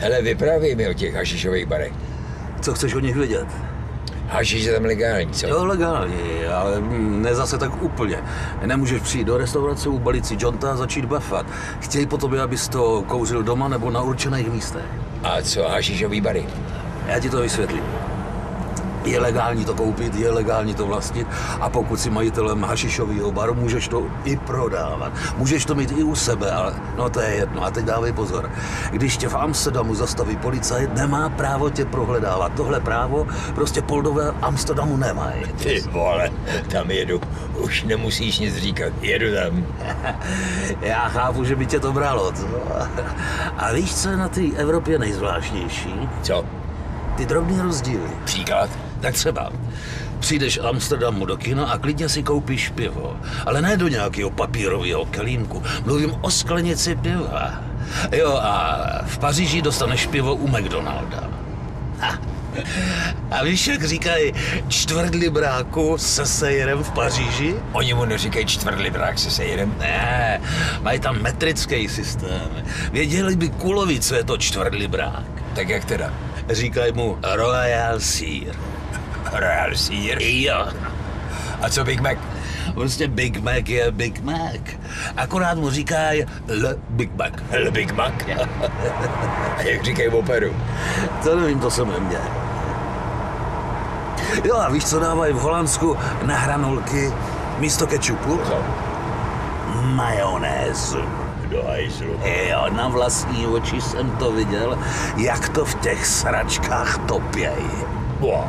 Hele, vyprávěj mi o těch hašišových barech. Co chceš o nich vědět? Hašiš je tam legální, co? Jo, legální, ale ne zase tak úplně. Nemůžeš přijít do restaurace, ubalit si jointa a začít bafat. Chtějí po tobě, abys to kouřil doma nebo na určených místech. A co hašišový bary? Já ti to vysvětlím. Je legální to koupit, je legální to vlastnit a pokud si majitelem hašišového baru, můžeš to i prodávat. Můžeš to mít i u sebe, ale no to je jedno. A teď dávej pozor. Když tě v Amsterdamu zastaví policajt, nemá právo tě prohledávat. Tohle právo prostě Poldové v Amsterdamu nemají. Ty vole, tam jedu. Už nemusíš nic říkat, jedu tam. Já chápu, že by tě to bralo, co? A víš, co je na té Evropě nejzvláštnější? Co? Ty drobný rozdíly. Příklad? Tak třeba přijdeš v Amsterdamu do kina a klidně si koupíš pivo. Ale ne do nějakého papírového kelímku. Mluvím o sklenici piva. Jo, a v Paříži dostaneš pivo u McDonalda. Ha. A víš, jak říkají čtvrtlibráku se sejrem v Paříži? Oni mu neříkají čtvrtlibrák se sejrem? Ne, mají tam metrický systém. Věděli by kulovi, co je to čtvrtlibrák. Tak jak teda? Říkají mu Royal Sear. Royal Sear? Jo. A co Big Mac? Prostě Big Mac je Big Mac. Akorát mu říkají Le Big Mac. Le Big Mac? A jak říkají v operu? To nevím, to jsem neměl. Jo, a víš, co dávají v Holandsku na hranolky místo kečupu? Co? Majonézu. Do hajzlu. Jo, na vlastní oči jsem to viděl, jak to v těch sračkách topějí. Wow.